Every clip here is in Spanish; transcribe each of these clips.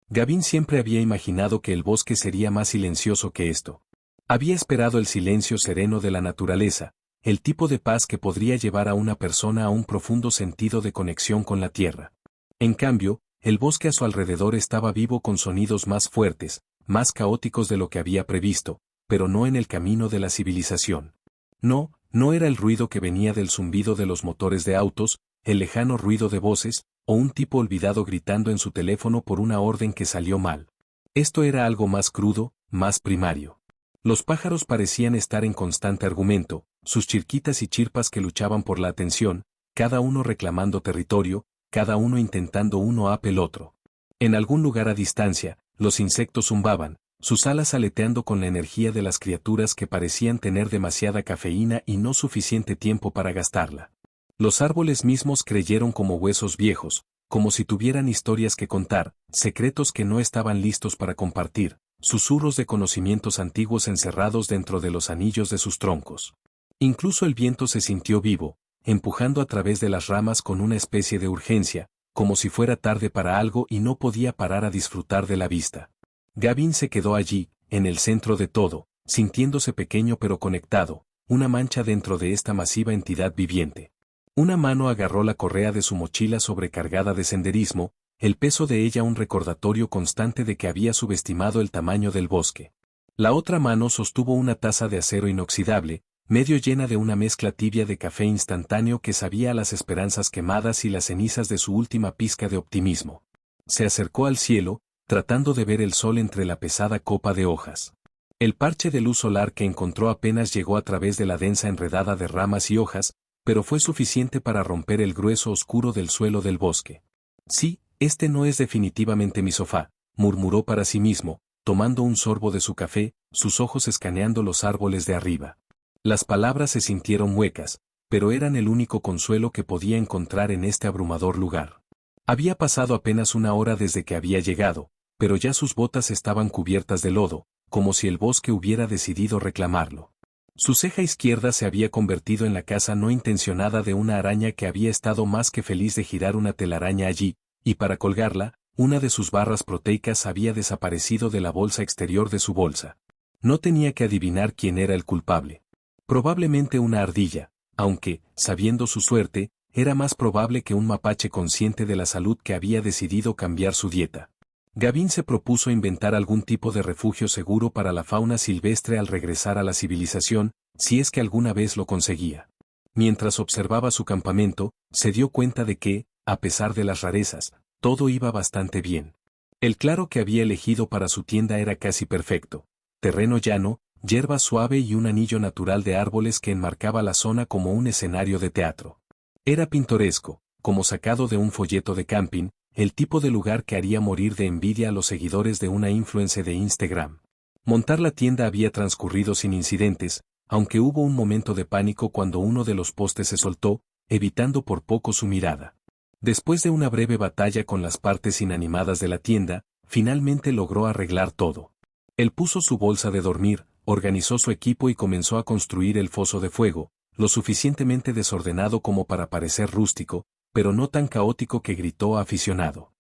Gavin siempre había imaginado que el bosque sería más silencioso que esto. Había esperado el silencio sereno de la naturaleza, el tipo de paz que podría llevar a una persona a un profundo sentido de conexión con la tierra. En cambio, el bosque a su alrededor estaba vivo con sonidos más fuertes, más caóticos de lo que había previsto, pero no en el camino de la civilización. No era el ruido que venía del zumbido de los motores de autos, el lejano ruido de voces, o un tipo olvidado gritando en su teléfono por una orden que salió mal. Esto era algo más crudo, más primario. Los pájaros parecían estar en constante argumento, sus chirquitas y chirpas que luchaban por la atención, cada uno reclamando territorio, cada uno intentando uno a el otro. En algún lugar a distancia, los insectos zumbaban, sus alas aleteando con la energía de las criaturas que parecían tener demasiada cafeína y no suficiente tiempo para gastarla. Los árboles mismos creyeron como huesos viejos, como si tuvieran historias que contar, secretos que no estaban listos para compartir, susurros de conocimientos antiguos encerrados dentro de los anillos de sus troncos. Incluso el viento se sintió vivo, empujando a través de las ramas con una especie de urgencia, como si fuera tarde para algo y no podía parar a disfrutar de la vista. Gavin se quedó allí, en el centro de todo, sintiéndose pequeño pero conectado, una mancha dentro de esta masiva entidad viviente. Una mano agarró la correa de su mochila sobrecargada de senderismo, el peso de ella un recordatorio constante de que había subestimado el tamaño del bosque. La otra mano sostuvo una taza de acero inoxidable, medio llena de una mezcla tibia de café instantáneo que sabía a las esperanzas quemadas y las cenizas de su última pizca de optimismo. Se acercó al cielo, tratando de ver el sol entre la pesada copa de hojas. El parche de luz solar que encontró apenas llegó a través de la densa enredada de ramas y hojas, pero fue suficiente para romper el grueso oscuro del suelo del bosque. Sí, este no es definitivamente mi sofá, murmuró para sí mismo, tomando un sorbo de su café, sus ojos escaneando los árboles de arriba. Las palabras se sintieron huecas, pero eran el único consuelo que podía encontrar en este abrumador lugar. Había pasado apenas una hora desde que había llegado, pero ya sus botas estaban cubiertas de lodo, como si el bosque hubiera decidido reclamarlo. Su ceja izquierda se había convertido en la casa no intencionada de una araña que había estado más que feliz de girar una telaraña allí, y para colgarla, una de sus barras proteicas había desaparecido de la bolsa exterior de su bolsa. No tenía que adivinar quién era el culpable. Probablemente una ardilla, aunque, sabiendo su suerte, era más probable que un mapache consciente de la salud que había decidido cambiar su dieta. Gavin se propuso inventar algún tipo de refugio seguro para la fauna silvestre al regresar a la civilización, si es que alguna vez lo conseguía. Mientras observaba su campamento, se dio cuenta de que, a pesar de las rarezas, todo iba bastante bien. El claro que había elegido para su tienda era casi perfecto. Terreno llano, hierba suave y un anillo natural de árboles que enmarcaba la zona como un escenario de teatro. Era pintoresco, como sacado de un folleto de camping, el tipo de lugar que haría morir de envidia a los seguidores de una influencer de Instagram. Montar la tienda había transcurrido sin incidentes, aunque hubo un momento de pánico cuando uno de los postes se soltó, evitando por poco su mirada. Después de una breve batalla con las partes inanimadas de la tienda, finalmente logró arreglar todo. Él puso su bolsa de dormir, organizó su equipo y comenzó a construir el foso de fuego, lo suficientemente desordenado como para parecer rústico, pero no tan caótico que gritó aficionado.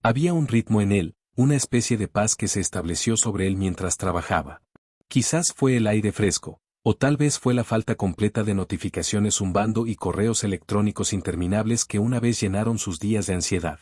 Había un ritmo en él, una especie de paz que se estableció sobre él mientras trabajaba. Quizás fue el aire fresco, o tal vez fue la falta completa de notificaciones zumbando y correos electrónicos interminables que una vez llenaron sus días de ansiedad.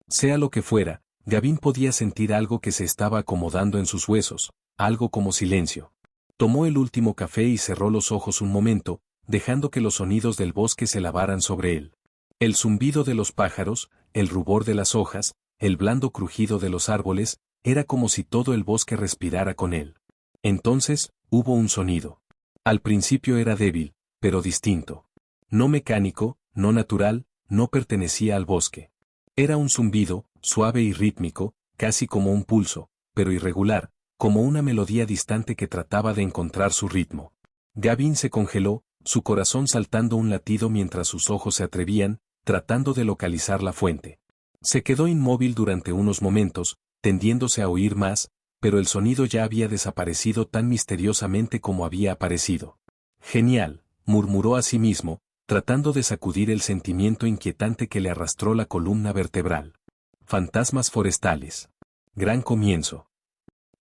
Sea lo que fuera, Gavin podía sentir algo que se estaba acomodando en sus huesos, algo como silencio. Tomó el último café y cerró los ojos un momento, dejando que los sonidos del bosque se lavaran sobre él. El zumbido de los pájaros, el rubor de las hojas, el blando crujido de los árboles, era como si todo el bosque respirara con él. Entonces, hubo un sonido. Al principio era débil, pero distinto. No mecánico, no natural, no pertenecía al bosque. Era un zumbido, suave y rítmico, casi como un pulso, pero irregular, como una melodía distante que trataba de encontrar su ritmo. Gavin se congeló, su corazón saltando un latido mientras sus ojos se atrevían, tratando de localizar la fuente. Se quedó inmóvil durante unos momentos, tendiéndose a oír más, pero el sonido ya había desaparecido tan misteriosamente como había aparecido. Genial, murmuró a sí mismo, tratando de sacudir el sentimiento inquietante que le arrastró la columna vertebral. Fantasmas forestales. Gran comienzo.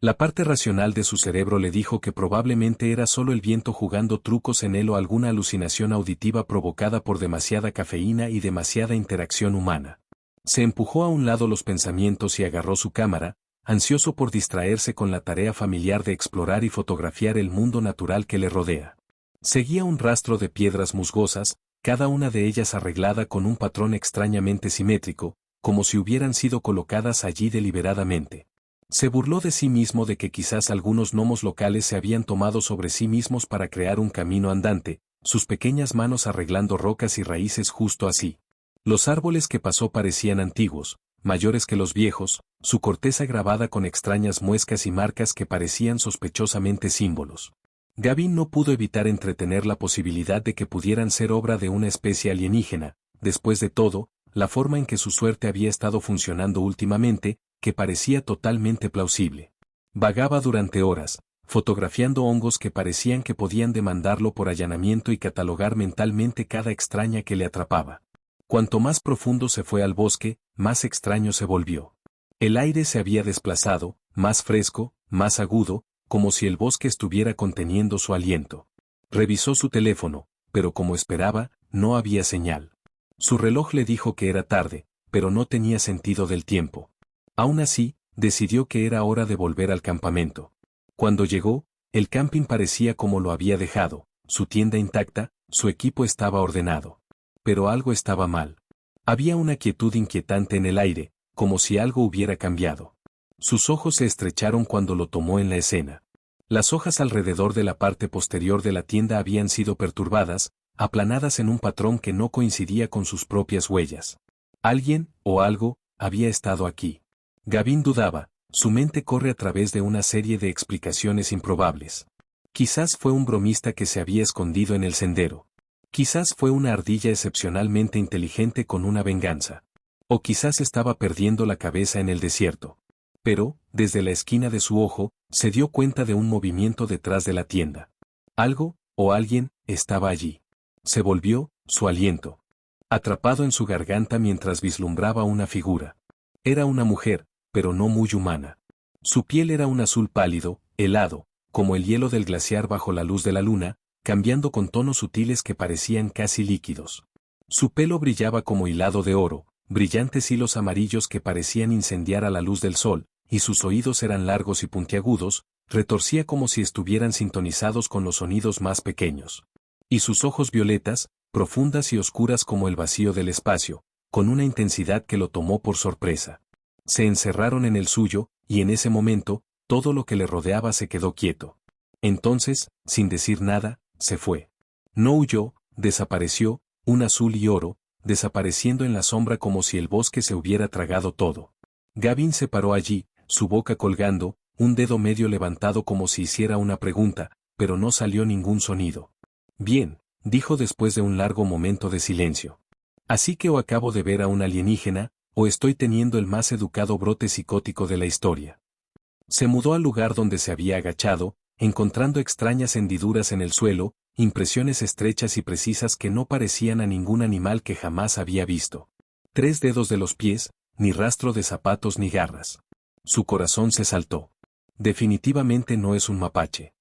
La parte racional de su cerebro le dijo que probablemente era solo el viento jugando trucos en él o alguna alucinación auditiva provocada por demasiada cafeína y demasiada interacción humana. Se empujó a un lado los pensamientos y agarró su cámara, ansioso por distraerse con la tarea familiar de explorar y fotografiar el mundo natural que le rodea. Seguía un rastro de piedras musgosas, cada una de ellas arreglada con un patrón extrañamente simétrico, como si hubieran sido colocadas allí deliberadamente. Se burló de sí mismo de que quizás algunos gnomos locales se habían tomado sobre sí mismos para crear un camino andante, sus pequeñas manos arreglando rocas y raíces justo así. Los árboles que pasó parecían antiguos, mayores que los viejos, su corteza grabada con extrañas muescas y marcas que parecían sospechosamente símbolos. Gavin no pudo evitar entretener la posibilidad de que pudieran ser obra de una especie alienígena, después de todo, la forma en que su suerte había estado funcionando últimamente, que parecía totalmente plausible. Vagaba durante horas, fotografiando hongos que parecían que podían demandarlo por allanamiento y catalogar mentalmente cada extraña que le atrapaba. Cuanto más profundo se fue al bosque, más extraño se volvió. El aire se había desplazado, más fresco, más agudo, como si el bosque estuviera conteniendo su aliento. Revisó su teléfono, pero como esperaba, no había señal. Su reloj le dijo que era tarde, pero no tenía sentido del tiempo. Aún así, decidió que era hora de volver al campamento. Cuando llegó, el camping parecía como lo había dejado, su tienda intacta, su equipo estaba ordenado. Pero algo estaba mal. Había una quietud inquietante en el aire, como si algo hubiera cambiado. Sus ojos se estrecharon cuando lo tomó en la escena. Las hojas alrededor de la parte posterior de la tienda habían sido perturbadas, aplanadas en un patrón que no coincidía con sus propias huellas. Alguien, o algo, había estado aquí. Gavin dudaba, su mente corre a través de una serie de explicaciones improbables. Quizás fue un bromista que se había escondido en el sendero. Quizás fue una ardilla excepcionalmente inteligente con una venganza. O quizás estaba perdiendo la cabeza en el desierto. Pero, desde la esquina de su ojo, se dio cuenta de un movimiento detrás de la tienda. Algo, o alguien, estaba allí. Se volvió, su aliento. Atrapado en su garganta mientras vislumbraba una figura. Era una mujer, pero no muy humana. Su piel era un azul pálido, helado, como el hielo del glaciar bajo la luz de la luna, cambiando con tonos sutiles que parecían casi líquidos. Su pelo brillaba como hilado de oro, brillantes hilos amarillos que parecían incendiar a la luz del sol, y sus oídos eran largos y puntiagudos, retorcía como si estuvieran sintonizados con los sonidos más pequeños. Y sus ojos violetas, profundas y oscuras como el vacío del espacio, con una intensidad que lo tomó por sorpresa. Se encerraron en el suyo, y en ese momento, todo lo que le rodeaba se quedó quieto. Entonces, sin decir nada, se fue. No huyó, desapareció, un azul y oro, desapareciendo en la sombra como si el bosque se hubiera tragado todo. Gavin se paró allí, su boca colgando, un dedo medio levantado como si hiciera una pregunta, pero no salió ningún sonido. Bien, dijo después de un largo momento de silencio. Así que o acabo de ver a un alienígena, o estoy teniendo el más educado brote psicótico de la historia. Se mudó al lugar donde se había agachado, encontrando extrañas hendiduras en el suelo, impresiones estrechas y precisas que no parecían a ningún animal que jamás había visto. 3 dedos de los pies, ni rastro de zapatos ni garras. Su corazón se saltó. Definitivamente no es un mapache.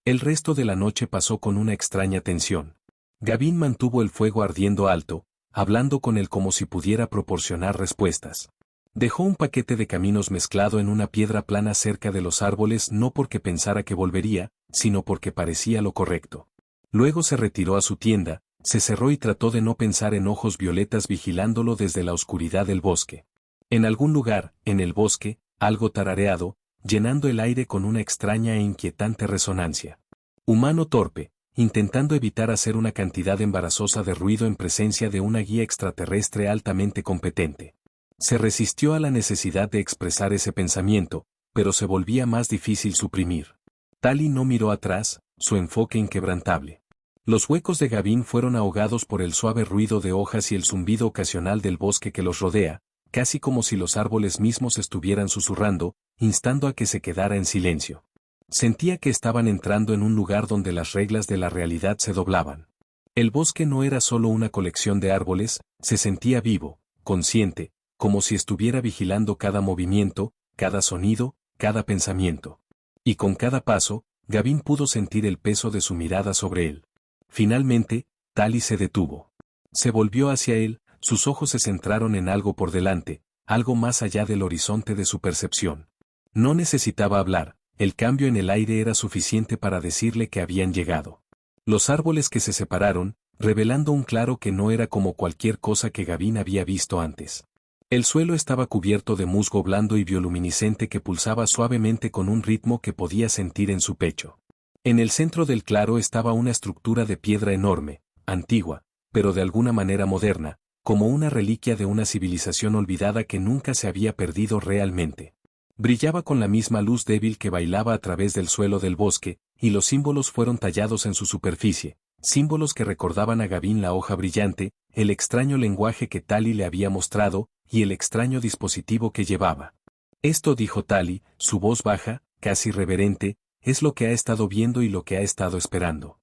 El resto de la noche pasó con una extraña tensión. Gavin mantuvo el fuego ardiendo alto, hablando con él como si pudiera proporcionar respuestas. Dejó un paquete de caminos mezclado en una piedra plana cerca de los árboles no porque pensara que volvería, sino porque parecía lo correcto. Luego se retiró a su tienda, se cerró y trató de no pensar en ojos violetas vigilándolo desde la oscuridad del bosque. En algún lugar, en el bosque, algo tarareado, llenando el aire con una extraña e inquietante resonancia. Humano torpe, intentando evitar hacer una cantidad embarazosa de ruido en presencia de una guía extraterrestre altamente competente. Se resistió a la necesidad de expresar ese pensamiento, pero se volvía más difícil suprimir. Tali no miró atrás, su enfoque inquebrantable. Los huecos de Gavin fueron ahogados por el suave ruido de hojas y el zumbido ocasional del bosque que los rodea, casi como si los árboles mismos estuvieran susurrando, instando a que se quedara en silencio. Sentía que estaban entrando en un lugar donde las reglas de la realidad se doblaban. El bosque no era solo una colección de árboles, se sentía vivo, consciente, como si estuviera vigilando cada movimiento, cada sonido, cada pensamiento. Y con cada paso, Gavin pudo sentir el peso de su mirada sobre él. Finalmente, Tali se detuvo. Se volvió hacia él, sus ojos se centraron en algo por delante, algo más allá del horizonte de su percepción. No necesitaba hablar, el cambio en el aire era suficiente para decirle que habían llegado. Los árboles que se separaron, revelando un claro que no era como cualquier cosa que Gavin había visto antes. El suelo estaba cubierto de musgo blando y bioluminiscente que pulsaba suavemente con un ritmo que podía sentir en su pecho. En el centro del claro estaba una estructura de piedra enorme, antigua, pero de alguna manera moderna, como una reliquia de una civilización olvidada que nunca se había perdido realmente. Brillaba con la misma luz débil que bailaba a través del suelo del bosque, y los símbolos fueron tallados en su superficie, símbolos que recordaban a Gavin la hoja brillante, el extraño lenguaje que Tali le había mostrado, y el extraño dispositivo que llevaba. Esto, dijo Tali, su voz baja, casi reverente, es lo que ha estado viendo y lo que ha estado esperando.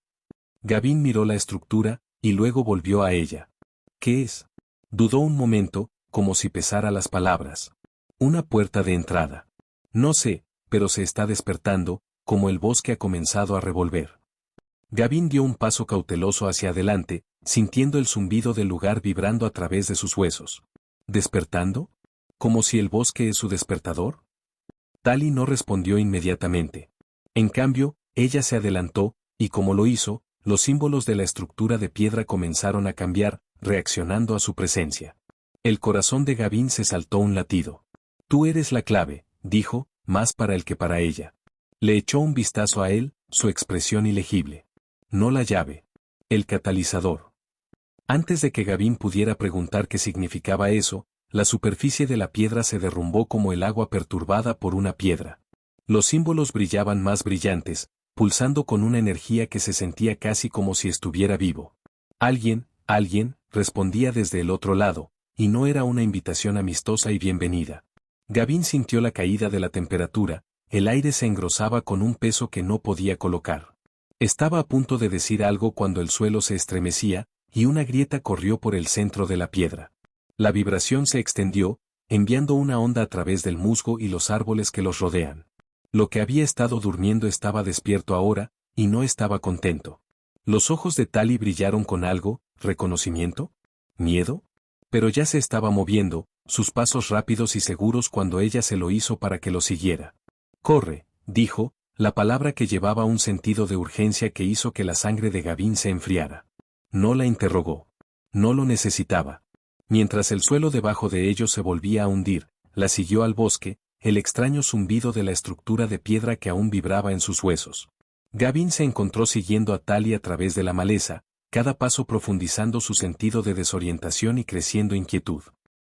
Gavin miró la estructura, y luego volvió a ella. ¿Qué es? Dudó un momento, como si pesara las palabras. Una puerta de entrada. No sé, pero se está despertando, como el bosque ha comenzado a revolver. Gavin dio un paso cauteloso hacia adelante, sintiendo el zumbido del lugar vibrando a través de sus huesos. ¿Despertando? ¿Como si el bosque es su despertador? Tali no respondió inmediatamente. En cambio, ella se adelantó, y como lo hizo, los símbolos de la estructura de piedra comenzaron a cambiar, reaccionando a su presencia. El corazón de Gavin se saltó un latido. Tú eres la clave, dijo, más para él que para ella. Le echó un vistazo a él, su expresión ilegible. No la llave. El catalizador. Antes de que Gavin pudiera preguntar qué significaba eso, la superficie de la piedra se derrumbó como el agua perturbada por una piedra. Los símbolos brillaban más brillantes, pulsando con una energía que se sentía casi como si estuviera vivo. Alguien, respondía desde el otro lado, y no era una invitación amistosa y bienvenida. Gavin sintió la caída de la temperatura, el aire se engrosaba con un peso que no podía colocar. Estaba a punto de decir algo cuando el suelo se estremecía, y una grieta corrió por el centro de la piedra. La vibración se extendió, enviando una onda a través del musgo y los árboles que los rodean. Lo que había estado durmiendo estaba despierto ahora, y no estaba contento. Los ojos de Tali brillaron con algo, ¿reconocimiento? ¿Miedo? Pero ya se estaba moviendo, sus pasos rápidos y seguros cuando ella se lo hizo para que lo siguiera. Corre, dijo, la palabra que llevaba un sentido de urgencia que hizo que la sangre de Gavin se enfriara. No la interrogó. No lo necesitaba. Mientras el suelo debajo de ellos se volvía a hundir, la siguió al bosque, el extraño zumbido de la estructura de piedra que aún vibraba en sus huesos. Gavin se encontró siguiendo a Tali a través de la maleza, cada paso profundizando su sentido de desorientación y creciendo inquietud.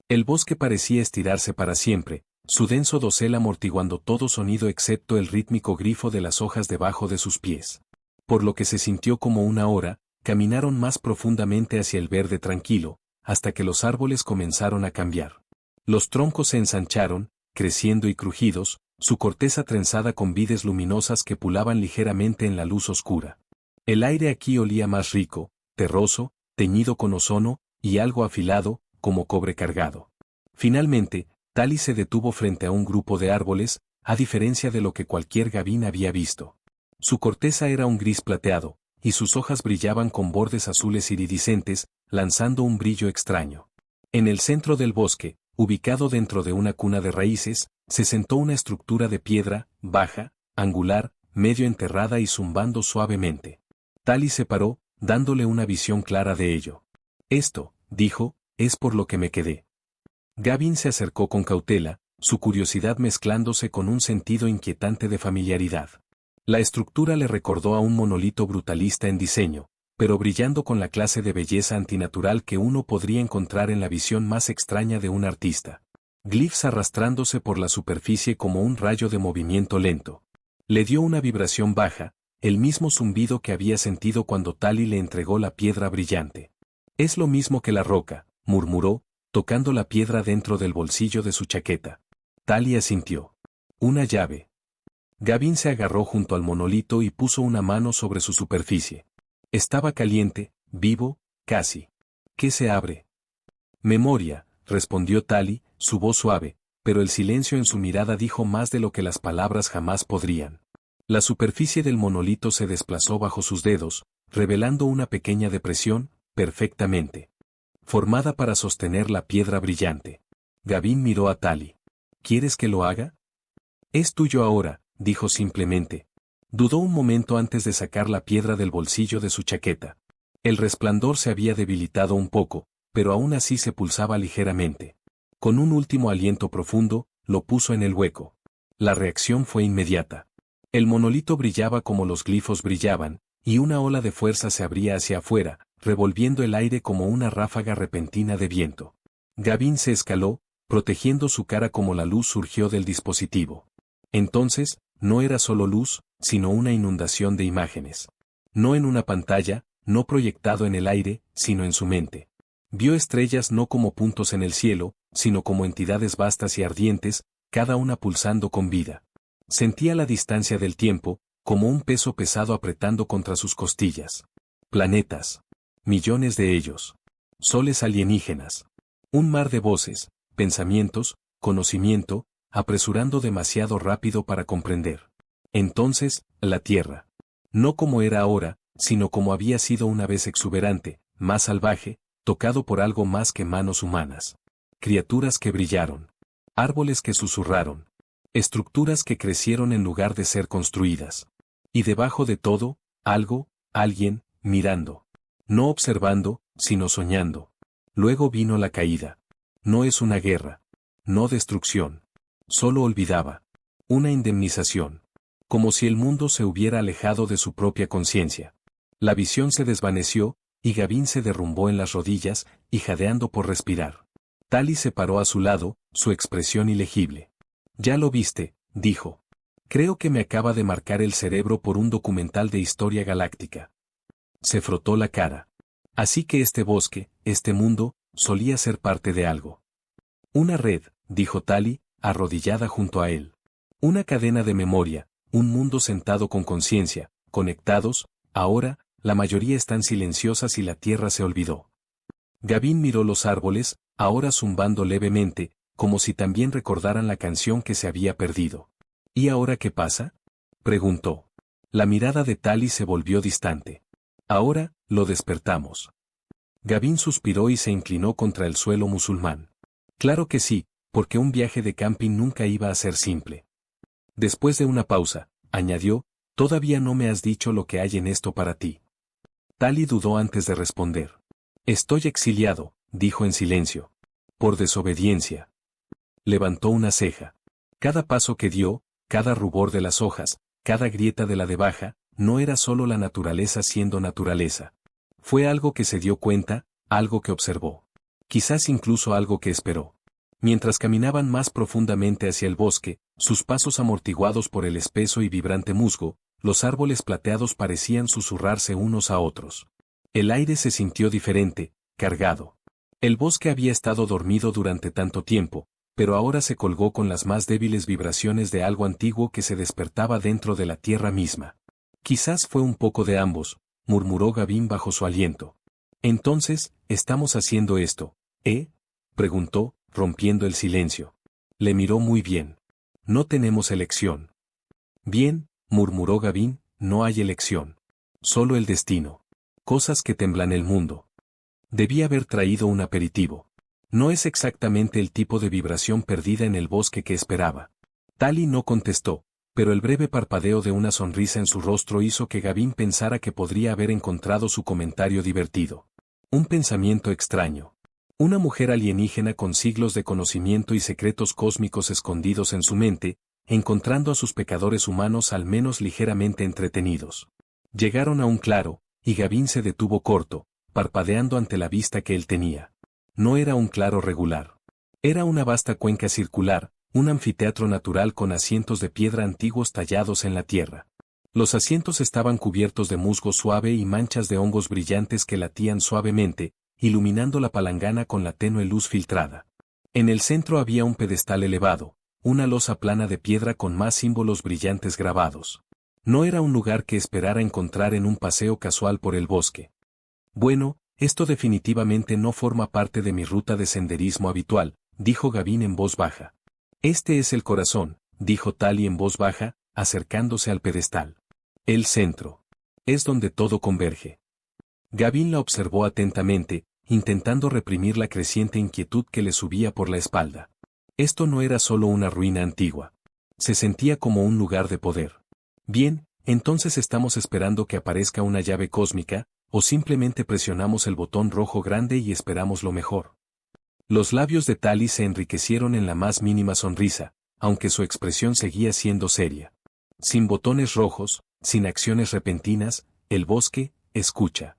El bosque parecía estirarse para siempre, su denso dosel amortiguando todo sonido excepto el rítmico grifo de las hojas debajo de sus pies. Por lo que se sintió como una hora, caminaron más profundamente hacia el verde tranquilo, hasta que los árboles comenzaron a cambiar. Los troncos se ensancharon, creciendo y crujidos, su corteza trenzada con vides luminosas que pulaban ligeramente en la luz oscura. El aire aquí olía más rico, terroso, teñido con ozono, y algo afilado, como cobre cargado. Finalmente, Tali se detuvo frente a un grupo de árboles, a diferencia de lo que cualquier Gavin había visto. Su corteza era un gris plateado, y sus hojas brillaban con bordes azules iridiscentes, lanzando un brillo extraño. En el centro del bosque, ubicado dentro de una cuna de raíces, se sentó una estructura de piedra, baja, angular, medio enterrada y zumbando suavemente. Tali se paró, dándole una visión clara de ello. Esto, dijo, es por lo que me quedé. Gavin se acercó con cautela, su curiosidad mezclándose con un sentido inquietante de familiaridad. La estructura le recordó a un monolito brutalista en diseño, pero brillando con la clase de belleza antinatural que uno podría encontrar en la visión más extraña de un artista. Glifs arrastrándose por la superficie como un rayo de movimiento lento. Le dio una vibración baja, el mismo zumbido que había sentido cuando Tali le entregó la piedra brillante. Es lo mismo que la roca, murmuró, tocando la piedra dentro del bolsillo de su chaqueta. Tali asintió. Una llave. Gavin se agarró junto al monolito y puso una mano sobre su superficie. Estaba caliente, vivo, casi. ¿Qué se abre? Memoria, respondió Tali, su voz suave, pero el silencio en su mirada dijo más de lo que las palabras jamás podrían. La superficie del monolito se desplazó bajo sus dedos, revelando una pequeña depresión, perfectamente formada para sostener la piedra brillante. Gavin miró a Tali. ¿Quieres que lo haga? Es tuyo ahora, dijo simplemente. Dudó un momento antes de sacar la piedra del bolsillo de su chaqueta. El resplandor se había debilitado un poco, pero aún así se pulsaba ligeramente. Con un último aliento profundo, lo puso en el hueco. La reacción fue inmediata. El monolito brillaba como los glifos brillaban, y una ola de fuerza se abría hacia afuera, revolviendo el aire como una ráfaga repentina de viento. Gavin se escaló, protegiendo su cara como la luz surgió del dispositivo. Entonces, no era solo luz, sino una inundación de imágenes. No en una pantalla, no proyectado en el aire, sino en su mente. Vio estrellas no como puntos en el cielo, sino como entidades vastas y ardientes, cada una pulsando con vida. Sentía la distancia del tiempo, como un peso pesado apretando contra sus costillas. Planetas. Millones de ellos. Soles alienígenas. Un mar de voces, pensamientos, conocimiento, apresurando demasiado rápido para comprender. Entonces, la Tierra. No como era ahora, sino como había sido una vez exuberante, más salvaje, tocado por algo más que manos humanas. Criaturas que brillaron. Árboles que susurraron. Estructuras que crecieron en lugar de ser construidas. Y debajo de todo, algo, alguien, mirando. No observando, sino soñando. Luego vino la caída. No es una guerra. No destrucción. Solo olvidaba. Una indemnización. Como si el mundo se hubiera alejado de su propia conciencia. La visión se desvaneció, y Gavin se derrumbó en las rodillas, y jadeando por respirar. Tali se paró a su lado, su expresión ilegible. Ya lo viste, dijo. Creo que me acaba de marcar el cerebro por un documental de historia galáctica. Se frotó la cara. Así que este bosque, este mundo, solía ser parte de algo. Una red, dijo Tali, arrodillada junto a él. Una cadena de memoria, un mundo sentado con conciencia, conectados, ahora, la mayoría están silenciosas y la tierra se olvidó. Gavin miró los árboles, ahora zumbando levemente, como si también recordaran la canción que se había perdido. ¿Y ahora qué pasa? Preguntó. La mirada de Tali se volvió distante. Ahora, lo despertamos. Gavin suspiró y se inclinó contra el suelo musulmán. Claro que sí, porque un viaje de camping nunca iba a ser simple. Después de una pausa, añadió, todavía no me has dicho lo que hay en esto para ti. Tali dudó antes de responder. Estoy exiliado, dijo en silencio. Por desobediencia. Levantó una ceja. Cada paso que dio, cada rubor de las hojas, cada grieta de la debaja, no era solo la naturaleza siendo naturaleza. Fue algo que se dio cuenta, algo que observó. Quizás incluso algo que esperó. Mientras caminaban más profundamente hacia el bosque, sus pasos amortiguados por el espeso y vibrante musgo, los árboles plateados parecían susurrarse unos a otros. El aire se sintió diferente, cargado. El bosque había estado dormido durante tanto tiempo, pero ahora se colgó con las más débiles vibraciones de algo antiguo que se despertaba dentro de la tierra misma. Quizás fue un poco de ambos, murmuró Gavin bajo su aliento. Entonces, estamos haciendo esto, ¿eh? Preguntó, rompiendo el silencio. Le miró muy bien. No tenemos elección. Bien, murmuró Gavin, no hay elección. Solo el destino. Cosas que temblan el mundo. Debí haber traído un aperitivo. No es exactamente el tipo de vibración perdida en el bosque que esperaba. Tali no contestó, pero el breve parpadeo de una sonrisa en su rostro hizo que Gavin pensara que podría haber encontrado su comentario divertido. Un pensamiento extraño. Una mujer alienígena con siglos de conocimiento y secretos cósmicos escondidos en su mente, encontrando a sus pecadores humanos al menos ligeramente entretenidos. Llegaron a un claro, y Gavin se detuvo corto, parpadeando ante la vista que él tenía. No era un claro regular. Era una vasta cuenca circular, un anfiteatro natural con asientos de piedra antiguos tallados en la tierra. Los asientos estaban cubiertos de musgo suave y manchas de hongos brillantes que latían suavemente, iluminando la palangana con la tenue luz filtrada. En el centro había un pedestal elevado, una losa plana de piedra con más símbolos brillantes grabados. No era un lugar que esperara encontrar en un paseo casual por el bosque. Bueno, esto definitivamente no forma parte de mi ruta de senderismo habitual, dijo Gavin en voz baja. Este es el corazón, dijo Tali en voz baja, acercándose al pedestal. El centro. Es donde todo converge. Gavin la observó atentamente, intentando reprimir la creciente inquietud que le subía por la espalda. Esto no era solo una ruina antigua. Se sentía como un lugar de poder. Bien, entonces estamos esperando que aparezca una llave cósmica, o simplemente presionamos el botón rojo grande y esperamos lo mejor. Los labios de Tali se enriquecieron en la más mínima sonrisa, aunque su expresión seguía siendo seria. Sin botones rojos, sin acciones repentinas, el bosque, escucha.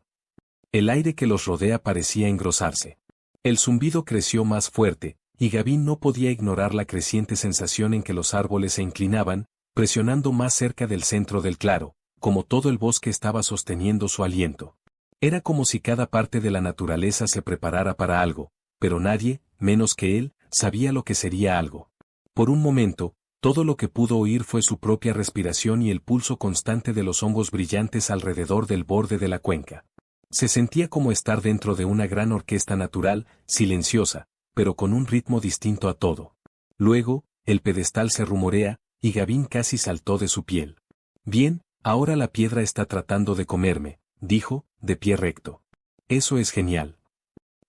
El aire que los rodea parecía engrosarse. El zumbido creció más fuerte, y Gavin no podía ignorar la creciente sensación en que los árboles se inclinaban, presionando más cerca del centro del claro, como todo el bosque estaba sosteniendo su aliento. Era como si cada parte de la naturaleza se preparara para algo, pero nadie, menos que él, sabía lo que sería algo. Por un momento, todo lo que pudo oír fue su propia respiración y el pulso constante de los hongos brillantes alrededor del borde de la cuenca. Se sentía como estar dentro de una gran orquesta natural, silenciosa, pero con un ritmo distinto a todo. Luego, el pedestal se rumorea, y Gavin casi saltó de su piel. Bien, ahora la piedra está tratando de comerme, dijo, de pie recto. Eso es genial.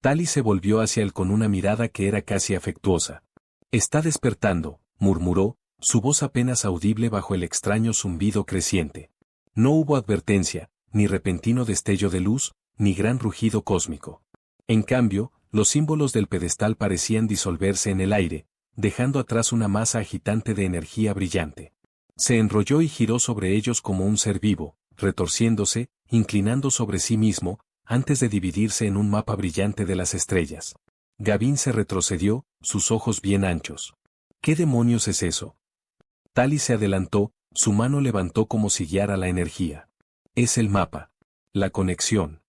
Tali se volvió hacia él con una mirada que era casi afectuosa. Está despertando, murmuró, su voz apenas audible bajo el extraño zumbido creciente. No hubo advertencia, ni repentino destello de luz, ni gran rugido cósmico. En cambio, los símbolos del pedestal parecían disolverse en el aire, dejando atrás una masa agitante de energía brillante. Se enrolló y giró sobre ellos como un ser vivo, retorciéndose, inclinando sobre sí mismo, antes de dividirse en un mapa brillante de las estrellas. Gavin se retrocedió, sus ojos bien anchos. ¿Qué demonios es eso? Tali se adelantó, su mano levantó como si guiara la energía. Es el mapa. La conexión.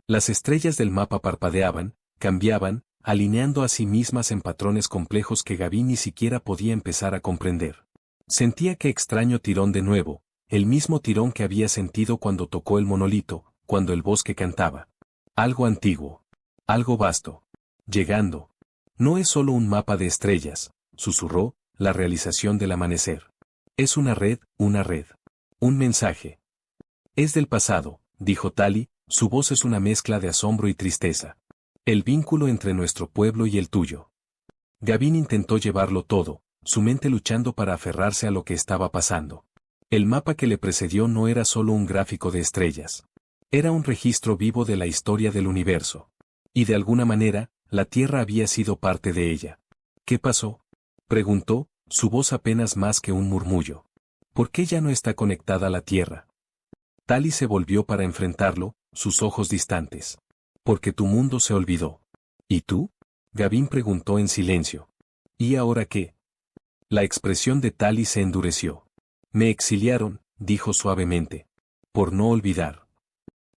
Las estrellas del mapa parpadeaban, cambiaban, alineando a sí mismas en patrones complejos que Gavin ni siquiera podía empezar a comprender. Sentía que extraño tirón de nuevo, el mismo tirón que había sentido cuando tocó el monolito, cuando el bosque cantaba. Algo antiguo. Algo vasto. Llegando. No es solo un mapa de estrellas, susurró, la realización del amanecer. Es una red. Un mensaje. Es del pasado, dijo Tali, su voz es una mezcla de asombro y tristeza. El vínculo entre nuestro pueblo y el tuyo. Gavin intentó llevarlo todo, su mente luchando para aferrarse a lo que estaba pasando. El mapa que le precedió no era solo un gráfico de estrellas. Era un registro vivo de la historia del universo. Y de alguna manera, la Tierra había sido parte de ella. ¿Qué pasó? Preguntó, su voz apenas más que un murmullo. ¿Por qué ya no está conectada a la Tierra? Tali se volvió para enfrentarlo, sus ojos distantes. Porque tu mundo se olvidó. ¿Y tú? Gavin preguntó en silencio. ¿Y ahora qué? La expresión de Tali se endureció. Me exiliaron, dijo suavemente. Por no olvidar.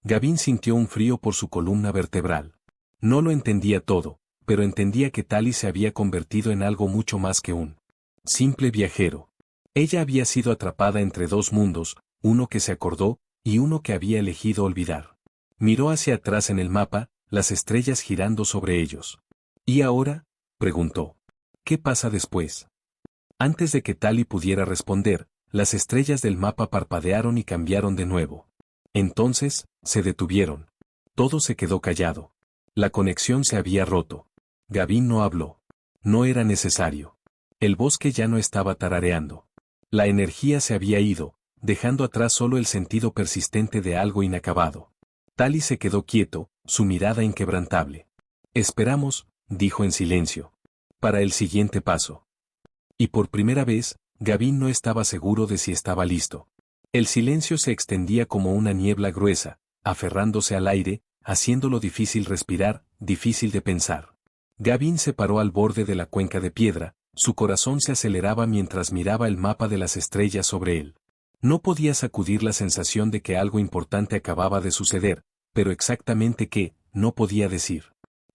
Gavin sintió un frío por su columna vertebral. No lo entendía todo, pero entendía que Tali se había convertido en algo mucho más que un simple viajero. Ella había sido atrapada entre dos mundos, uno que se acordó, y uno que había elegido olvidar. Miró hacia atrás en el mapa, las estrellas girando sobre ellos. ¿Y ahora? Preguntó. ¿Qué pasa después? Antes de que Tali pudiera responder, las estrellas del mapa parpadearon y cambiaron de nuevo. Entonces, se detuvieron. Todo se quedó callado. La conexión se había roto. Gavin no habló. No era necesario. El bosque ya no estaba tarareando. La energía se había ido, dejando atrás solo el sentido persistente de algo inacabado. Tali se quedó quieto, su mirada inquebrantable. Esperamos, dijo en silencio. Para el siguiente paso. Y por primera vez, Gavin no estaba seguro de si estaba listo. El silencio se extendía como una niebla gruesa, aferrándose al aire, haciéndolo difícil respirar, difícil de pensar. Gavin se paró al borde de la cuenca de piedra, su corazón se aceleraba mientras miraba el mapa de las estrellas sobre él. No podía sacudir la sensación de que algo importante acababa de suceder, pero exactamente qué, no podía decir.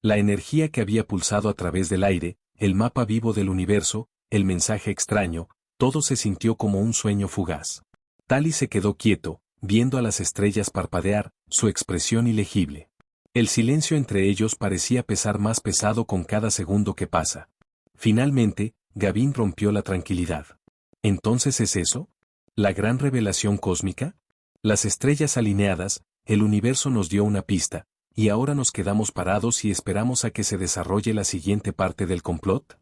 La energía que había pulsado a través del aire, el mapa vivo del universo, el mensaje extraño, todo se sintió como un sueño fugaz. Tali se quedó quieto, viendo a las estrellas parpadear, su expresión ilegible. El silencio entre ellos parecía pesar más pesado con cada segundo que pasa. Finalmente, Gavin rompió la tranquilidad. ¿Entonces es eso? ¿La gran revelación cósmica? Las estrellas alineadas, el universo nos dio una pista, y ahora nos quedamos parados y esperamos a que se desarrolle la siguiente parte del complot.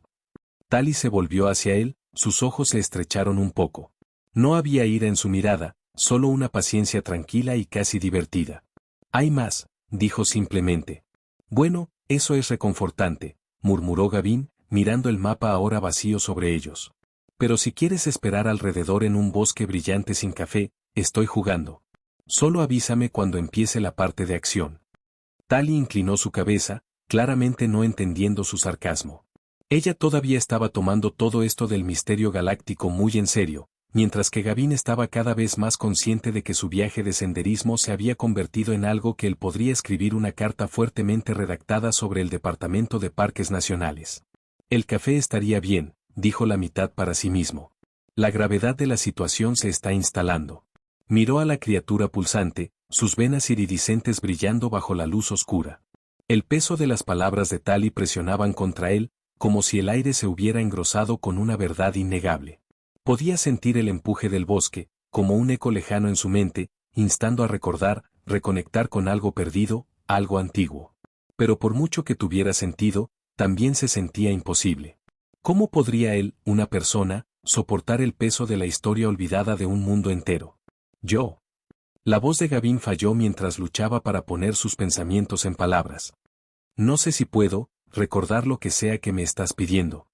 Tali se volvió hacia él, sus ojos se estrecharon un poco. No había ira en su mirada, solo una paciencia tranquila y casi divertida. Hay más, dijo simplemente. Bueno, eso es reconfortante, murmuró Gavin, mirando el mapa ahora vacío sobre ellos. Pero si quieres esperar alrededor en un bosque brillante sin café, estoy jugando. Solo avísame cuando empiece la parte de acción. Tali inclinó su cabeza, claramente no entendiendo su sarcasmo. Ella todavía estaba tomando todo esto del misterio galáctico muy en serio, mientras que Gavin estaba cada vez más consciente de que su viaje de senderismo se había convertido en algo que él podría escribir una carta fuertemente redactada sobre el Departamento de Parques Nacionales. El café estaría bien, dijo la mitad para sí mismo. La gravedad de la situación se está instalando. Miró a la criatura pulsante, sus venas iridiscentes brillando bajo la luz oscura. El peso de las palabras de Tali presionaban contra él, como si el aire se hubiera engrosado con una verdad innegable. Podía sentir el empuje del bosque, como un eco lejano en su mente, instando a recordar, reconectar con algo perdido, algo antiguo. Pero por mucho que tuviera sentido, también se sentía imposible. ¿Cómo podría él, una persona, soportar el peso de la historia olvidada de un mundo entero? Yo. La voz de Gavin falló mientras luchaba para poner sus pensamientos en palabras. No sé si puedo recordar lo que sea que me estás pidiendo.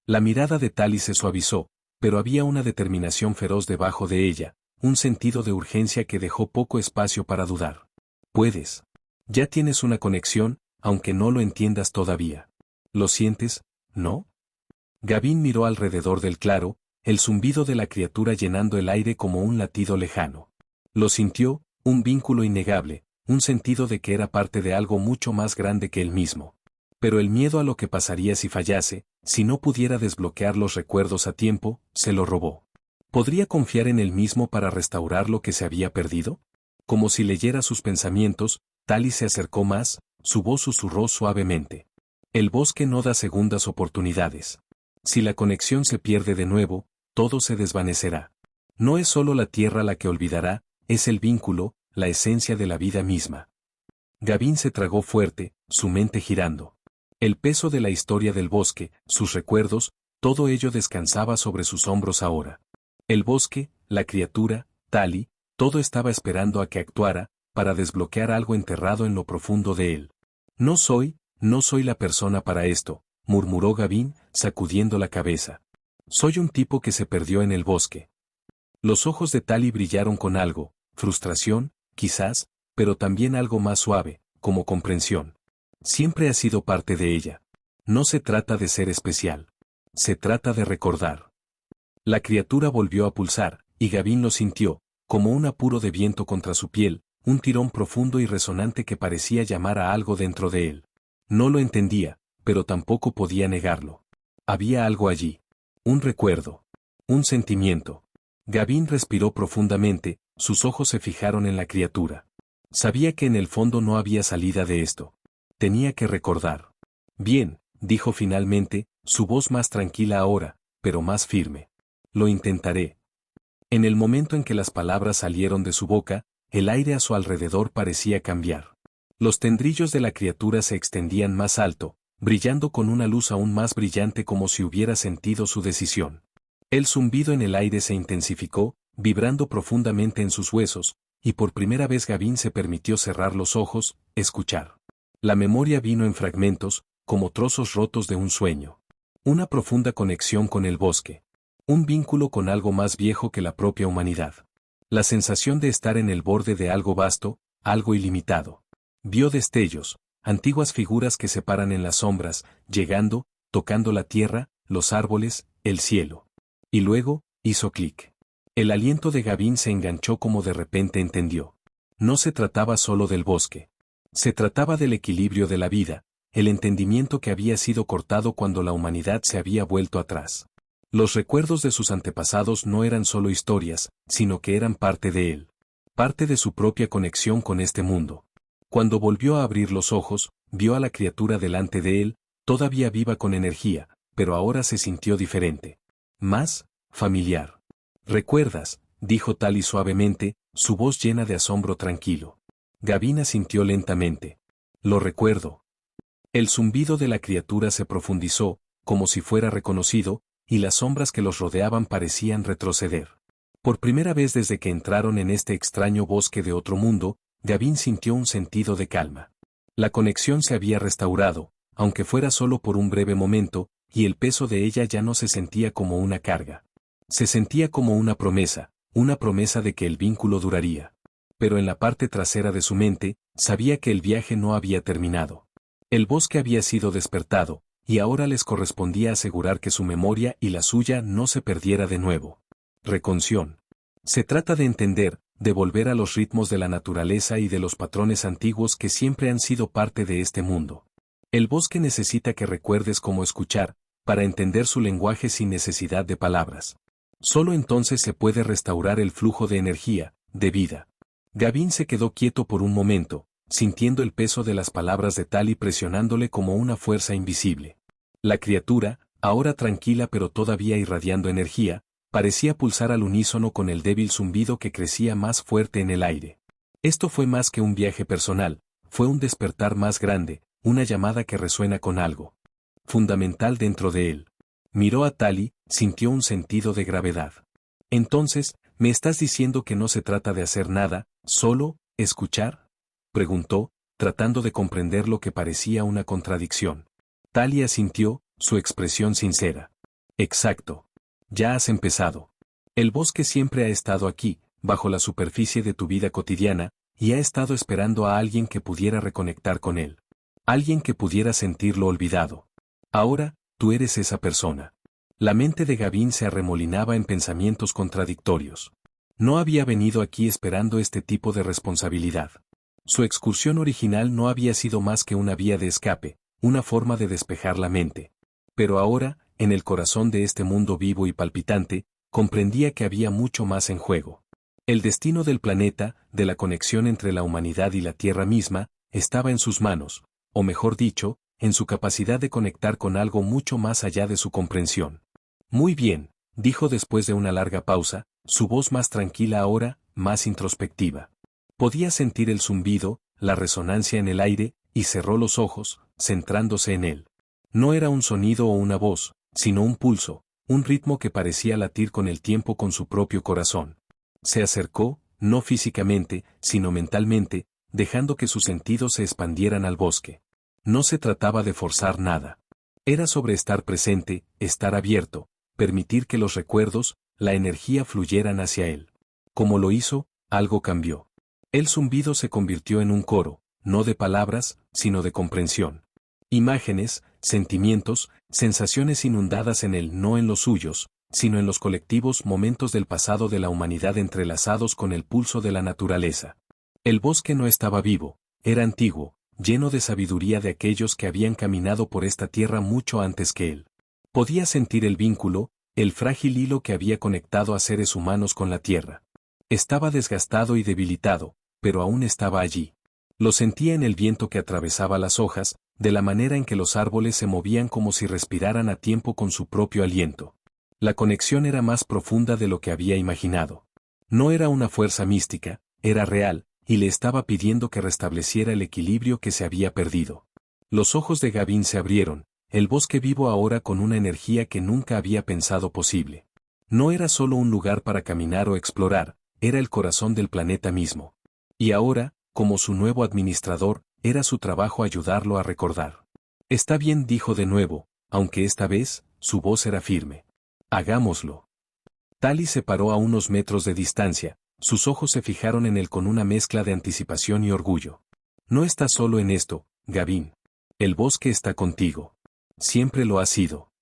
La mirada de Tali se suavizó, pero había una determinación feroz debajo de ella, un sentido de urgencia que dejó poco espacio para dudar. Puedes. Ya tienes una conexión, aunque no lo entiendas todavía. ¿Lo sientes, no? Gavin miró alrededor del claro, el zumbido de la criatura llenando el aire como un latido lejano. Lo sintió, un vínculo innegable, un sentido de que era parte de algo mucho más grande que él mismo. Pero el miedo a lo que pasaría si fallase, si no pudiera desbloquear los recuerdos a tiempo, se lo robó. ¿Podría confiar en él mismo para restaurar lo que se había perdido? Como si leyera sus pensamientos, Tali se acercó más, su voz susurró suavemente. El bosque no da segundas oportunidades. Si la conexión se pierde de nuevo, todo se desvanecerá. No es solo la tierra la que olvidará, es el vínculo, la esencia de la vida misma. Gavin se tragó fuerte, su mente girando. El peso de la historia del bosque, sus recuerdos, todo ello descansaba sobre sus hombros ahora. El bosque, la criatura, Tali, todo estaba esperando a que actuara, para desbloquear algo enterrado en lo profundo de él. No soy la persona para esto, murmuró Gavin, sacudiendo la cabeza. Soy un tipo que se perdió en el bosque. Los ojos de Tali brillaron con algo, frustración, quizás, pero también algo más suave, como comprensión. Siempre ha sido parte de ella. No se trata de ser especial. Se trata de recordar. La criatura volvió a pulsar, y Gavin lo sintió, como un apuro de viento contra su piel, un tirón profundo y resonante que parecía llamar a algo dentro de él. No lo entendía, pero tampoco podía negarlo. Había algo allí. Un recuerdo. Un sentimiento. Gavin respiró profundamente, sus ojos se fijaron en la criatura. Sabía que en el fondo no había salida de esto. Tenía que recordar. Bien, dijo finalmente, su voz más tranquila ahora, pero más firme. Lo intentaré. En el momento en que las palabras salieron de su boca, el aire a su alrededor parecía cambiar. Los tendrillos de la criatura se extendían más alto, brillando con una luz aún más brillante como si hubiera sentido su decisión. El zumbido en el aire se intensificó, vibrando profundamente en sus huesos, y por primera vez Gavin se permitió cerrar los ojos, escuchar. La memoria vino en fragmentos, como trozos rotos de un sueño. Una profunda conexión con el bosque. Un vínculo con algo más viejo que la propia humanidad. La sensación de estar en el borde de algo vasto, algo ilimitado. Vio destellos, antiguas figuras que se paran en las sombras, llegando, tocando la tierra, los árboles, el cielo. Y luego, hizo clic. El aliento de Gavin se enganchó como de repente entendió. No se trataba solo del bosque. Se trataba del equilibrio de la vida, el entendimiento que había sido cortado cuando la humanidad se había vuelto atrás. Los recuerdos de sus antepasados no eran solo historias, sino que eran parte de él. Parte de su propia conexión con este mundo. Cuando volvió a abrir los ojos, vio a la criatura delante de él, todavía viva con energía, pero ahora se sintió diferente. Más familiar. ¿Recuerdas?, dijo Tali suavemente, su voz llena de asombro tranquilo. Gavin asintió lentamente. Lo recuerdo. El zumbido de la criatura se profundizó, como si fuera reconocido, y las sombras que los rodeaban parecían retroceder. Por primera vez desde que entraron en este extraño bosque de otro mundo, Gavin sintió un sentido de calma. La conexión se había restaurado, aunque fuera solo por un breve momento, y el peso de ella ya no se sentía como una carga. Se sentía como una promesa de que el vínculo duraría. Pero en la parte trasera de su mente, sabía que el viaje no había terminado. El bosque había sido despertado, y ahora les correspondía asegurar que su memoria y la suya no se perdiera de nuevo. Reconciliación. Se trata de entender, de volver a los ritmos de la naturaleza y de los patrones antiguos que siempre han sido parte de este mundo. El bosque necesita que recuerdes cómo escuchar, para entender su lenguaje sin necesidad de palabras. Solo entonces se puede restaurar el flujo de energía, de vida. Gavin se quedó quieto por un momento, sintiendo el peso de las palabras de Tali presionándole como una fuerza invisible. La criatura, ahora tranquila pero todavía irradiando energía, parecía pulsar al unísono con el débil zumbido que crecía más fuerte en el aire. Esto fue más que un viaje personal, fue un despertar más grande, una llamada que resuena con algo fundamental dentro de él. Miró a Tali, sintió un sentido de gravedad. Entonces, ¿me estás diciendo que no se trata de hacer nada, solo escuchar?, preguntó, tratando de comprender lo que parecía una contradicción. Tali asintió, su expresión sincera. Exacto. Ya has empezado. El bosque siempre ha estado aquí, bajo la superficie de tu vida cotidiana, y ha estado esperando a alguien que pudiera reconectar con él. Alguien que pudiera sentirlo olvidado. Ahora, tú eres esa persona. La mente de Gavin se arremolinaba en pensamientos contradictorios. No había venido aquí esperando este tipo de responsabilidad. Su excursión original no había sido más que una vía de escape, una forma de despejar la mente. Pero ahora, en el corazón de este mundo vivo y palpitante, comprendía que había mucho más en juego. El destino del planeta, de la conexión entre la humanidad y la Tierra misma, estaba en sus manos, o mejor dicho, en su capacidad de conectar con algo mucho más allá de su comprensión. Muy bien, dijo después de una larga pausa, su voz más tranquila ahora, más introspectiva. Podía sentir el zumbido, la resonancia en el aire, y cerró los ojos, centrándose en él. No era un sonido o una voz, sino un pulso, un ritmo que parecía latir con el tiempo con su propio corazón. Se acercó, no físicamente, sino mentalmente, dejando que sus sentidos se expandieran al bosque. No se trataba de forzar nada. Era sobre estar presente, estar abierto, permitir que los recuerdos, la energía fluyeran hacia él. Como lo hizo, algo cambió. El zumbido se convirtió en un coro, no de palabras, sino de comprensión. Imágenes, sentimientos, sensaciones inundadas en él, no en los suyos, sino en los colectivos momentos del pasado de la humanidad entrelazados con el pulso de la naturaleza. El bosque no estaba vivo, era antiguo, lleno de sabiduría de aquellos que habían caminado por esta tierra mucho antes que él. Podía sentir el vínculo, el frágil hilo que había conectado a seres humanos con la tierra. Estaba desgastado y debilitado, pero aún estaba allí. Lo sentía en el viento que atravesaba las hojas, de la manera en que los árboles se movían como si respiraran a tiempo con su propio aliento. La conexión era más profunda de lo que había imaginado. No era una fuerza mística, era real, y le estaba pidiendo que restableciera el equilibrio que se había perdido. Los ojos de Gavin se abrieron, el bosque vivo ahora con una energía que nunca había pensado posible. No era solo un lugar para caminar o explorar, era el corazón del planeta mismo. Y ahora, como su nuevo administrador, era su trabajo ayudarlo a recordar. Está bien, dijo de nuevo, aunque esta vez, su voz era firme. Hagámoslo. Tali se paró a unos metros de distancia, sus ojos se fijaron en él con una mezcla de anticipación y orgullo. No estás solo en esto, Gavin. El bosque está contigo. Siempre lo ha sido.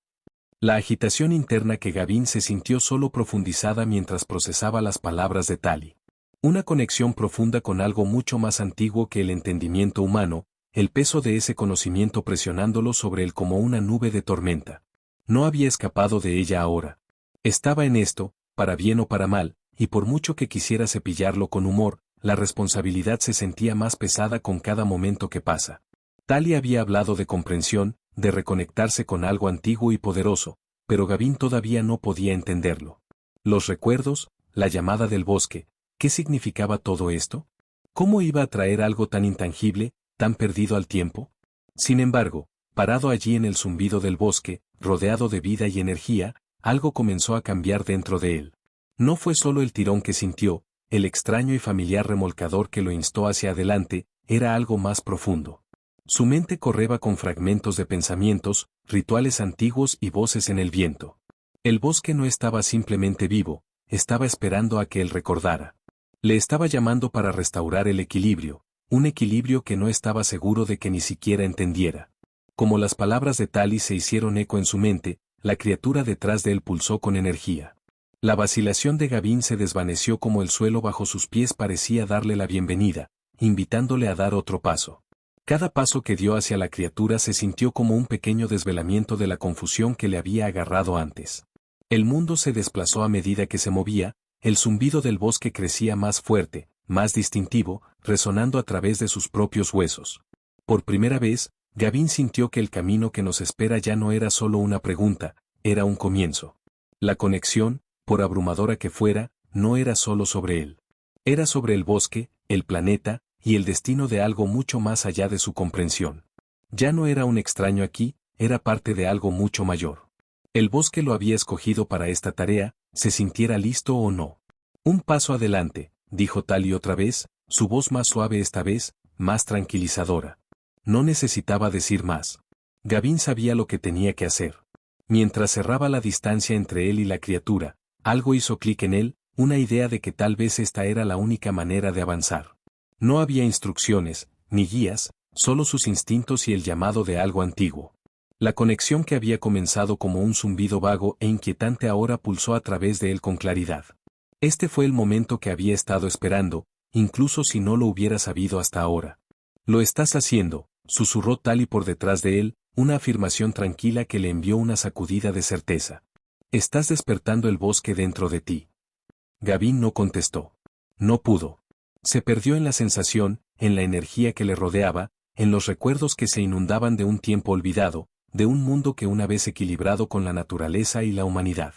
La agitación interna que Gavin se sintió solo profundizada mientras procesaba las palabras de Tali. Una conexión profunda con algo mucho más antiguo que el entendimiento humano, el peso de ese conocimiento presionándolo sobre él como una nube de tormenta. No había escapado de ella ahora. Estaba en esto, para bien o para mal, y por mucho que quisiera cepillarlo con humor, la responsabilidad se sentía más pesada con cada momento que pasa. Tali había hablado de comprensión, de reconectarse con algo antiguo y poderoso, pero Gavin todavía no podía entenderlo. Los recuerdos, la llamada del bosque, ¿qué significaba todo esto? ¿Cómo iba a traer algo tan intangible, tan perdido al tiempo? Sin embargo, parado allí en el zumbido del bosque, rodeado de vida y energía, algo comenzó a cambiar dentro de él. No fue solo el tirón que sintió, el extraño y familiar remolcador que lo instó hacia adelante, era algo más profundo. Su mente correba con fragmentos de pensamientos, rituales antiguos y voces en el viento. El bosque no estaba simplemente vivo, estaba esperando a que él recordara. Le estaba llamando para restaurar el equilibrio, un equilibrio que no estaba seguro de que ni siquiera entendiera. Como las palabras de Tali se hicieron eco en su mente, la criatura detrás de él pulsó con energía. La vacilación de Gavin se desvaneció como el suelo bajo sus pies parecía darle la bienvenida, invitándole a dar otro paso. Cada paso que dio hacia la criatura se sintió como un pequeño desvelamiento de la confusión que le había agarrado antes. El mundo se desplazó a medida que se movía, el zumbido del bosque crecía más fuerte, más distintivo, resonando a través de sus propios huesos. Por primera vez, Gavin sintió que el camino que nos espera ya no era solo una pregunta, era un comienzo. La conexión, por abrumadora que fuera, no era solo sobre él. Era sobre el bosque, el planeta, y el destino de algo mucho más allá de su comprensión. Ya no era un extraño aquí, era parte de algo mucho mayor. El bosque lo había escogido para esta tarea, se sintiera listo o no. Un paso adelante, dijo Tali otra vez, su voz más suave esta vez, más tranquilizadora. No necesitaba decir más. Gavin sabía lo que tenía que hacer. Mientras cerraba la distancia entre él y la criatura, algo hizo clic en él, una idea de que tal vez esta era la única manera de avanzar. No había instrucciones, ni guías, solo sus instintos y el llamado de algo antiguo. La conexión que había comenzado como un zumbido vago e inquietante ahora pulsó a través de él con claridad. Este fue el momento que había estado esperando, incluso si no lo hubiera sabido hasta ahora. Lo estás haciendo, susurró Tali por detrás de él, una afirmación tranquila que le envió una sacudida de certeza. Estás despertando el bosque dentro de ti. Gavin no contestó. No pudo. Se perdió en la sensación, en la energía que le rodeaba, en los recuerdos que se inundaban de un tiempo olvidado, de un mundo que una vez equilibrado con la naturaleza y la humanidad.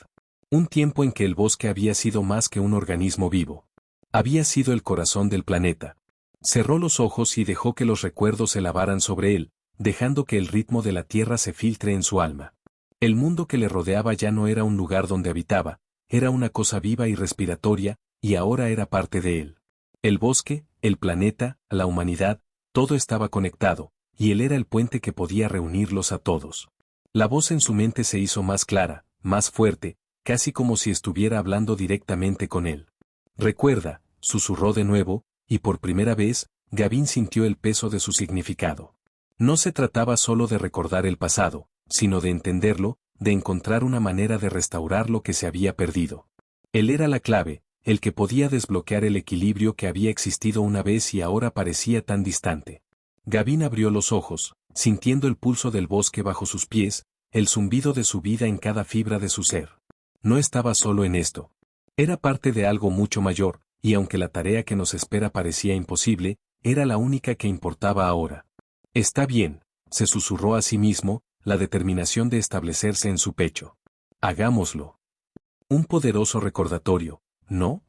Un tiempo en que el bosque había sido más que un organismo vivo. Había sido el corazón del planeta. Cerró los ojos y dejó que los recuerdos se lavaran sobre él, dejando que el ritmo de la tierra se filtre en su alma. El mundo que le rodeaba ya no era un lugar donde habitaba, era una cosa viva y respiratoria, y ahora era parte de él. El bosque, el planeta, la humanidad, todo estaba conectado, y él era el puente que podía reunirlos a todos. La voz en su mente se hizo más clara, más fuerte, casi como si estuviera hablando directamente con él. Recuerda, susurró de nuevo, y por primera vez, Gavin sintió el peso de su significado. No se trataba solo de recordar el pasado, sino de entenderlo, de encontrar una manera de restaurar lo que se había perdido. Él era la clave, el que podía desbloquear el equilibrio que había existido una vez y ahora parecía tan distante. Gavin abrió los ojos, sintiendo el pulso del bosque bajo sus pies, el zumbido de su vida en cada fibra de su ser. No estaba solo en esto. Era parte de algo mucho mayor, y aunque la tarea que nos espera parecía imposible, era la única que importaba ahora. Está bien, se susurró a sí mismo, la determinación de establecerse en su pecho. Hagámoslo. Un poderoso recordatorio, ¿no?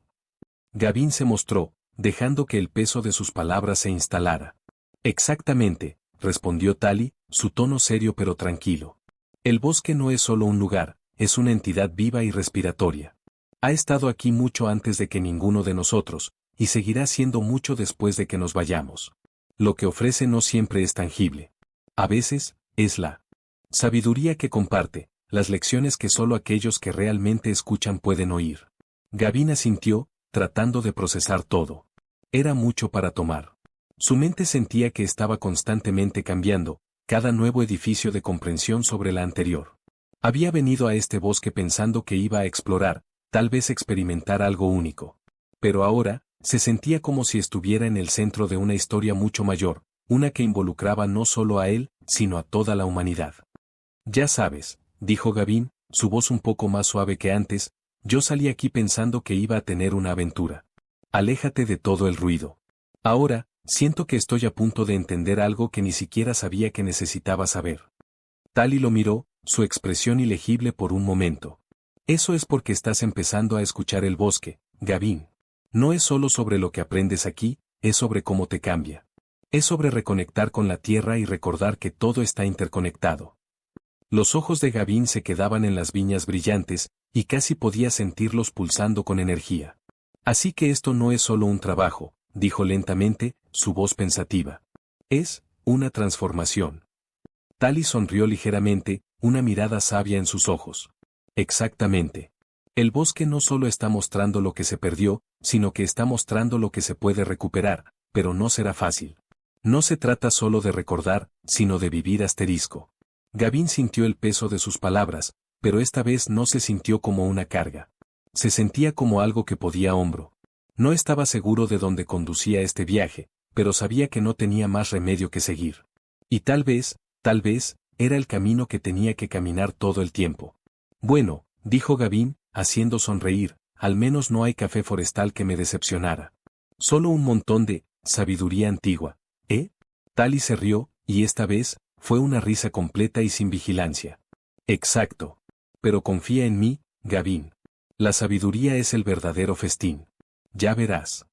Gavin se mostró, dejando que el peso de sus palabras se instalara. Exactamente, respondió Tali, su tono serio pero tranquilo. El bosque no es solo un lugar, es una entidad viva y respiratoria. Ha estado aquí mucho antes de que ninguno de nosotros, y seguirá siendo mucho después de que nos vayamos. Lo que ofrece no siempre es tangible. A veces, es la sabiduría que comparte, las lecciones que solo aquellos que realmente escuchan pueden oír. Gavin asintió, tratando de procesar todo. Era mucho para tomar. Su mente sentía que estaba constantemente cambiando, cada nuevo edificio de comprensión sobre la anterior. Había venido a este bosque pensando que iba a explorar, tal vez experimentar algo único. Pero ahora, se sentía como si estuviera en el centro de una historia mucho mayor, una que involucraba no solo a él, sino a toda la humanidad. Ya sabes, dijo Gavin, su voz un poco más suave que antes, yo salí aquí pensando que iba a tener una aventura. Aléjate de todo el ruido. Ahora, siento que estoy a punto de entender algo que ni siquiera sabía que necesitaba saber. Tali lo miró, su expresión ilegible por un momento. Eso es porque estás empezando a escuchar el bosque, Gavin. No es solo sobre lo que aprendes aquí, es sobre cómo te cambia. Es sobre reconectar con la tierra y recordar que todo está interconectado. Los ojos de Gavin se quedaban en las viñas brillantes, y casi podía sentirlos pulsando con energía. Así que esto no es solo un trabajo, dijo lentamente, su voz pensativa. Es una transformación. Tali sonrió ligeramente, una mirada sabia en sus ojos. Exactamente. El bosque no solo está mostrando lo que se perdió, sino que está mostrando lo que se puede recuperar, pero no será fácil. No se trata solo de recordar, sino de vivir asterisco. Gavin sintió el peso de sus palabras, pero esta vez no se sintió como una carga. Se sentía como algo que podía hombro. No estaba seguro de dónde conducía este viaje, pero sabía que no tenía más remedio que seguir. Y tal vez, era el camino que tenía que caminar todo el tiempo. Bueno, dijo Gavin, haciendo sonreír, al menos no hay café forestal que me decepcionara. Solo un montón de sabiduría antigua, ¿eh? Tali se rió, y esta vez, fue una risa completa y sin vigilancia. Exacto. Pero confía en mí, Gavin. La sabiduría es el verdadero festín. Ya verás.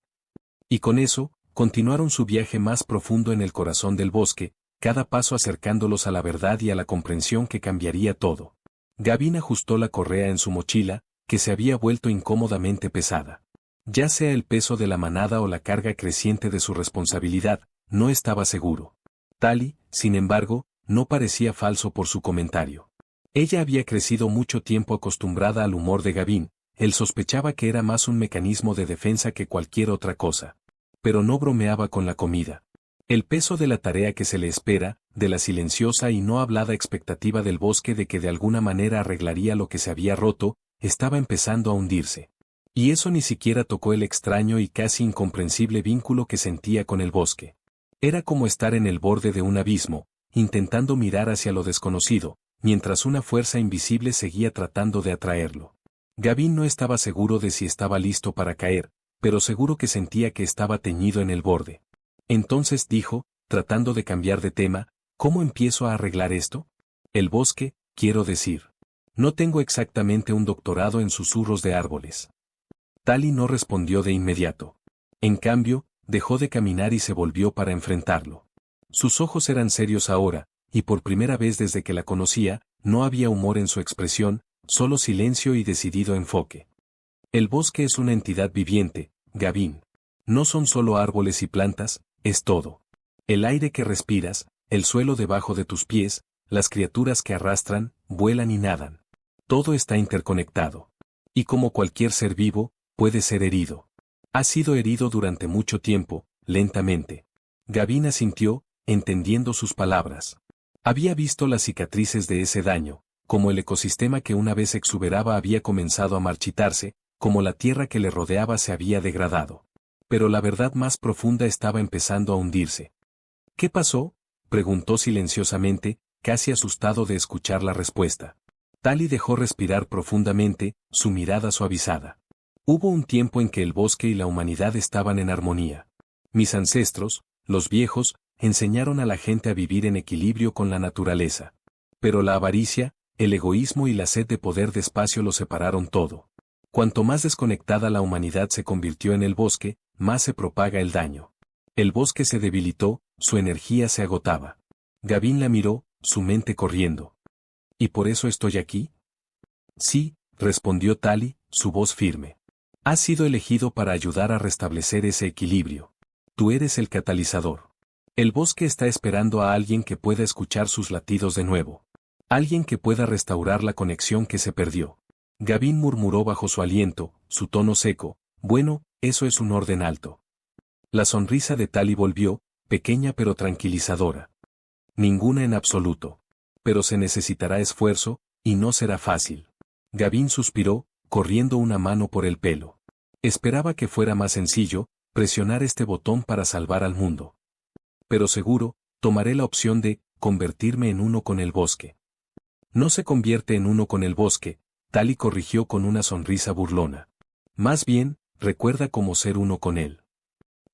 Y con eso, continuaron su viaje más profundo en el corazón del bosque, cada paso acercándolos a la verdad y a la comprensión que cambiaría todo. Gavin ajustó la correa en su mochila, que se había vuelto incómodamente pesada. Ya sea el peso de la manada o la carga creciente de su responsabilidad, no estaba seguro. Tali, sin embargo, no parecía falso por su comentario. Ella había crecido mucho tiempo acostumbrada al humor de Gavin, él sospechaba que era más un mecanismo de defensa que cualquier otra cosa. Pero no bromeaba con la comida. El peso de la tarea que se le espera, de la silenciosa y no hablada expectativa del bosque de que de alguna manera arreglaría lo que se había roto, estaba empezando a hundirse. Y eso ni siquiera tocó el extraño y casi incomprensible vínculo que sentía con el bosque. Era como estar en el borde de un abismo, intentando mirar hacia lo desconocido, mientras una fuerza invisible seguía tratando de atraerlo. Gavin no estaba seguro de si estaba listo para caer, pero seguro que sentía que estaba teñido en el borde. Entonces dijo, tratando de cambiar de tema, ¿cómo empiezo a arreglar esto? El bosque, quiero decir. No tengo exactamente un doctorado en susurros de árboles. Tali no respondió de inmediato. En cambio, dejó de caminar y se volvió para enfrentarlo. Sus ojos eran serios ahora, y por primera vez desde que la conocía, no había humor en su expresión, solo silencio y decidido enfoque. El bosque es una entidad viviente, Gavin. No son solo árboles y plantas, es todo. El aire que respiras, el suelo debajo de tus pies, las criaturas que arrastran, vuelan y nadan. Todo está interconectado. Y como cualquier ser vivo, puede ser herido. Ha sido herido durante mucho tiempo, lentamente. Gavin asintió, entendiendo sus palabras. Había visto las cicatrices de ese daño, como el ecosistema que una vez exuberaba había comenzado a marchitarse, como la tierra que le rodeaba se había degradado. Pero la verdad más profunda estaba empezando a hundirse. ¿Qué pasó?, preguntó silenciosamente, casi asustado de escuchar la respuesta. Tali dejó respirar profundamente, su mirada suavizada. Hubo un tiempo en que el bosque y la humanidad estaban en armonía. Mis ancestros, los viejos, enseñaron a la gente a vivir en equilibrio con la naturaleza. Pero la avaricia, el egoísmo y la sed de poder despacio lo separaron todo. Cuanto más desconectada la humanidad se convirtió en el bosque, más se propaga el daño. El bosque se debilitó, su energía se agotaba. Gavin la miró, su mente corriendo. ¿Y por eso estoy aquí? Sí, respondió Tali, su voz firme. Has sido elegido para ayudar a restablecer ese equilibrio. Tú eres el catalizador. El bosque está esperando a alguien que pueda escuchar sus latidos de nuevo. Alguien que pueda restaurar la conexión que se perdió. Gavin murmuró bajo su aliento, su tono seco, bueno, eso es un orden alto. La sonrisa de Tali volvió, pequeña pero tranquilizadora. Ninguna en absoluto. Pero se necesitará esfuerzo, y no será fácil. Gavin suspiró, corriendo una mano por el pelo. Esperaba que fuera más sencillo, presionar este botón para salvar al mundo. Pero seguro, tomaré la opción de convertirme en uno con el bosque. No se convierte en uno con el bosque, Tali corrigió con una sonrisa burlona. Más bien, recuerda cómo ser uno con él.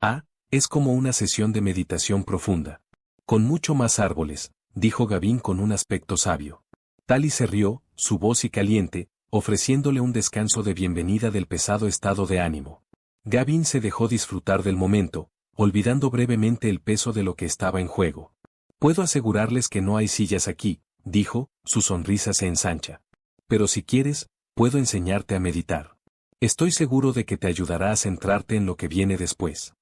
Ah, es como una sesión de meditación profunda. Con mucho más árboles, dijo Gavin con un aspecto sabio. Tali se rió, su voz y caliente, ofreciéndole un descanso de bienvenida del pesado estado de ánimo. Gavin se dejó disfrutar del momento, olvidando brevemente el peso de lo que estaba en juego. Puedo asegurarles que no hay sillas aquí, dijo, su sonrisa se ensancha. Pero si quieres, puedo enseñarte a meditar. Estoy seguro de que te ayudará a centrarte en lo que viene después.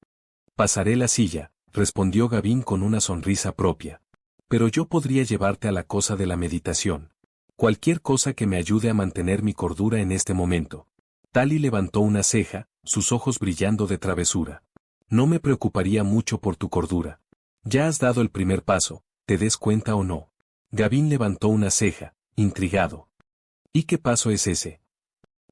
Pasaré la silla, respondió Gavin con una sonrisa propia. Pero yo podría llevarte a la cosa de la meditación. Cualquier cosa que me ayude a mantener mi cordura en este momento. Tali levantó una ceja, sus ojos brillando de travesura. No me preocuparía mucho por tu cordura. Ya has dado el primer paso, ¿te des cuenta o no? Gavin levantó una ceja, intrigado. ¿Y qué paso es ese?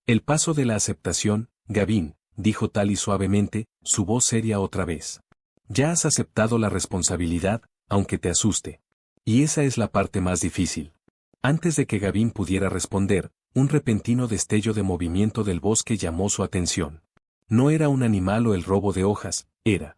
El paso de la aceptación, Gavin, dijo Tali suavemente, su voz seria otra vez. Ya has aceptado la responsabilidad, aunque te asuste. Y esa es la parte más difícil. Antes de que Gavin pudiera responder, un repentino destello de movimiento del bosque llamó su atención. No era un animal o el robo de hojas, era